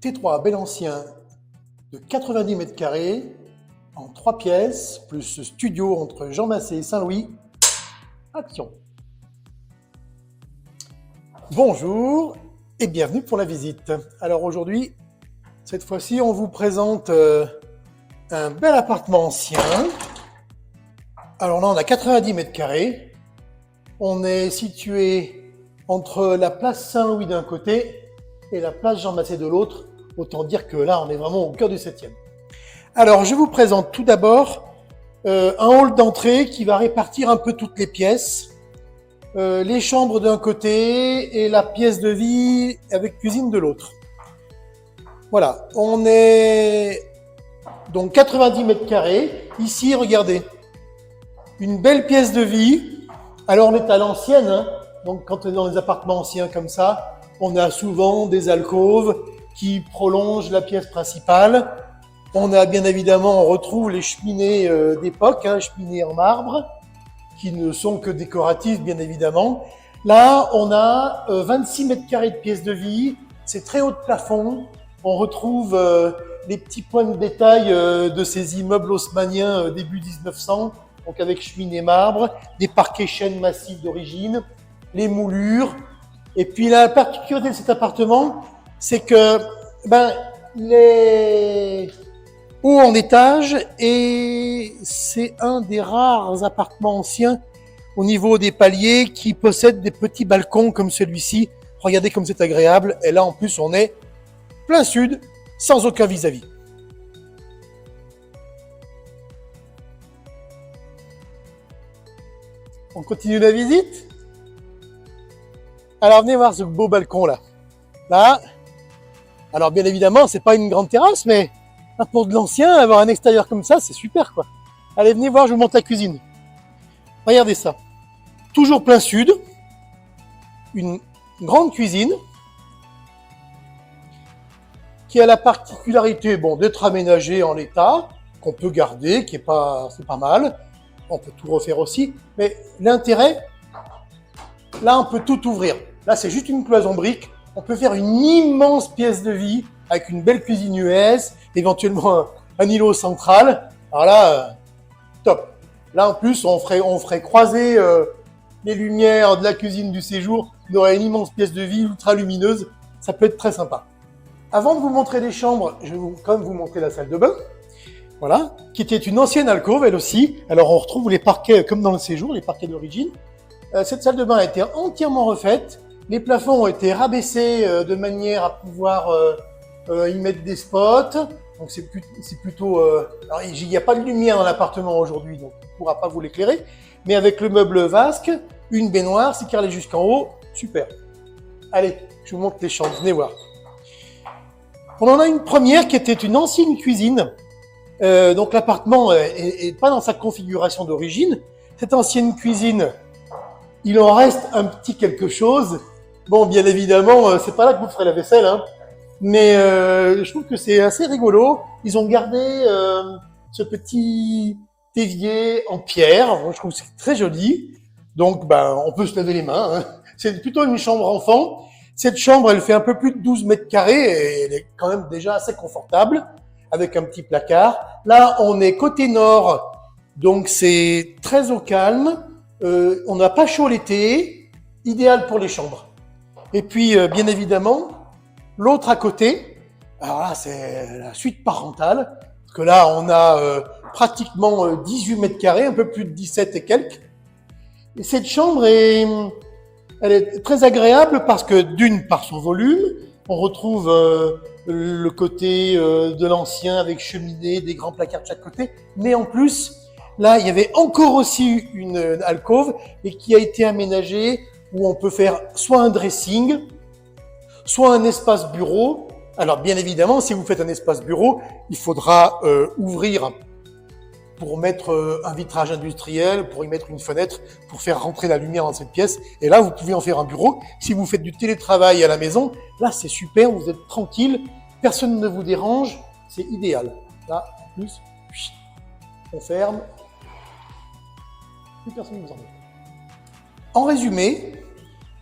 T3 bel ancien de 90 mètres carrés en 3 pièces, plus studio entre Jean Massé et Saint-Louis. Action! Bonjour et bienvenue pour la visite. Alors aujourd'hui, cette fois-ci, on vous présente un bel appartement ancien. Alors là, on a 90 mètres carrés. On est situé entre la place Saint-Louis d'un côté et la place Jean Massé de l'autre. Autant dire que là, on est vraiment au cœur du 7e. Alors, je vous présente tout d'abord un hall d'entrée qui va répartir un peu toutes les pièces. Les chambres d'un côté et la pièce de vie avec cuisine de l'autre. Voilà, on est donc 90 mètres carrés. Ici, regardez, une belle pièce de vie. Alors, on est à l'ancienne, hein. Donc quand on est dans les appartements anciens comme ça, on a souvent des alcôves qui prolongent la pièce principale. On a bien évidemment, on retrouve les cheminées d'époque, hein, cheminées en marbre, qui ne sont que décoratives bien évidemment. Là, on a 26 mètres carrés de pièces de vie, c'est très haut de plafond. On retrouve les petits points de détail de ces immeubles haussmanniens début 1900, donc avec cheminée marbre, des parquets chêne massifs d'origine, les moulures. Et puis la particularité de cet appartement, c'est que il est haut en étage et c'est un des rares appartements anciens au niveau des paliers qui possède des petits balcons comme celui-ci. Regardez comme c'est agréable. Et là, en plus, on est plein sud, sans aucun vis-à-vis. On continue la visite. Alors, venez voir ce beau balcon-là. Là, alors bien évidemment, c'est pas une grande terrasse, mais pour de l'ancien, avoir un extérieur comme ça, c'est super, quoi. Allez, venez voir, je vous montre la cuisine. Regardez ça. Toujours plein sud. Une grande cuisine qui a la particularité, d'être aménagée en l'état, qu'on peut garder, c'est pas mal. On peut tout refaire aussi. Mais l'intérêt, là, on peut tout ouvrir. Là, c'est juste une cloison brique. On peut faire une immense pièce de vie avec une belle cuisine US, éventuellement un îlot central. Alors là, top. Là, en plus, on ferait croiser les lumières de la cuisine du séjour. On aurait une immense pièce de vie ultra lumineuse. Ça peut être très sympa. Avant de vous montrer les chambres, je vais quand même vous montrer la salle de bain. Voilà, qui était une ancienne alcôve, elle aussi. Alors, on retrouve les parquets comme dans le séjour, les parquets d'origine. Cette salle de bain a été entièrement refaite. Les plafonds ont été rabaissés de manière à pouvoir y mettre des spots. Donc c'est plutôt... alors il n'y a pas de lumière dans l'appartement aujourd'hui, donc on ne pourra pas vous l'éclairer. Mais avec le meuble vasque, une baignoire, c'est carrelé jusqu'en haut, super. Allez, je vous montre les chambres, venez voir. On en a une première qui était une ancienne cuisine. Donc l'appartement est pas dans sa configuration d'origine. Cette ancienne cuisine, il en reste un petit quelque chose. Bon, bien évidemment, c'est pas là que vous ferez la vaisselle, hein. Mais je trouve que c'est assez rigolo. Ils ont gardé ce petit évier en pierre. Moi, je trouve que c'est très joli. Donc, on peut se laver les mains, hein. C'est plutôt une chambre enfant. Cette chambre, elle fait un peu plus de 12 mètres carrés et elle est quand même déjà assez confortable avec un petit placard. Là, on est côté nord, donc c'est très au calme. On n'a pas chaud l'été, idéal pour les chambres. Et puis, bien évidemment, l'autre à côté, alors là, c'est la suite parentale, parce que là, on a pratiquement 18 mètres carrés, un peu plus de 17 et quelques. Et cette chambre, elle est très agréable parce que, d'une, par son volume, on retrouve le côté de l'ancien avec cheminée, des grands placards de chaque côté, mais en plus, là, il y avait encore aussi une alcôve et qui a été aménagée où on peut faire soit un dressing, soit un espace bureau. Alors, bien évidemment, si vous faites un espace bureau, il faudra ouvrir pour mettre un vitrage industriel, pour y mettre une fenêtre, pour faire rentrer la lumière dans cette pièce. Et là, vous pouvez en faire un bureau. Si vous faites du télétravail à la maison, là, c'est super, vous êtes tranquille, personne ne vous dérange, c'est idéal. Là, en plus, on ferme, plus personne ne vous embête. En résumé,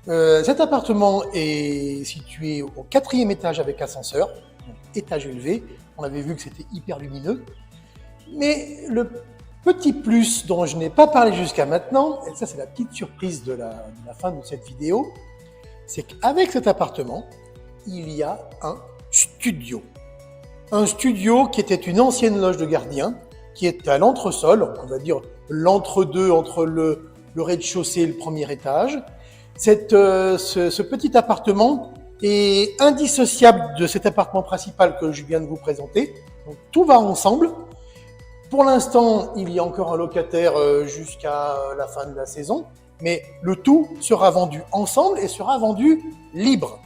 cet appartement est situé au 4e étage avec ascenseur. Donc étage élevé. On avait vu que c'était hyper lumineux. Mais le petit plus dont je n'ai pas parlé jusqu'à maintenant, et ça c'est la petite surprise de la fin de cette vidéo, c'est qu'avec cet appartement, il y a un studio. Un studio qui était une ancienne loge de gardien, qui est à l'entresol, on va dire l'entre-deux entre le rez-de-chaussée et le premier étage. Ce petit appartement est indissociable de cet appartement principal que je viens de vous présenter. Donc tout va ensemble. Pour l'instant, il y a encore un locataire jusqu'à la fin de la saison, mais le tout sera vendu ensemble et sera vendu libre.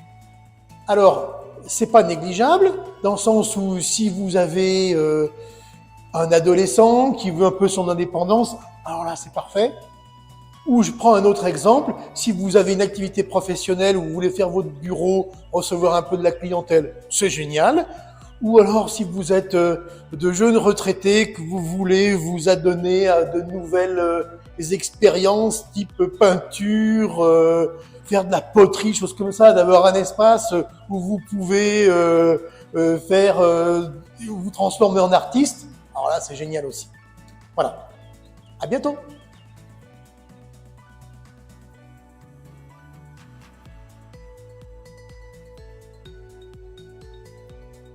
Alors, c'est pas négligeable, dans le sens où si vous avez un adolescent qui veut un peu son indépendance, alors là, c'est parfait. Ou je prends un autre exemple, si vous avez une activité professionnelle ou vous voulez faire votre bureau, recevoir un peu de la clientèle, c'est génial. Ou alors si vous êtes de jeunes retraités, que vous voulez vous adonner à de nouvelles expériences type peinture, faire de la poterie, choses comme ça, d'avoir un espace où vous pouvez vous transformer en artiste, alors là c'est génial aussi. Voilà, à bientôt.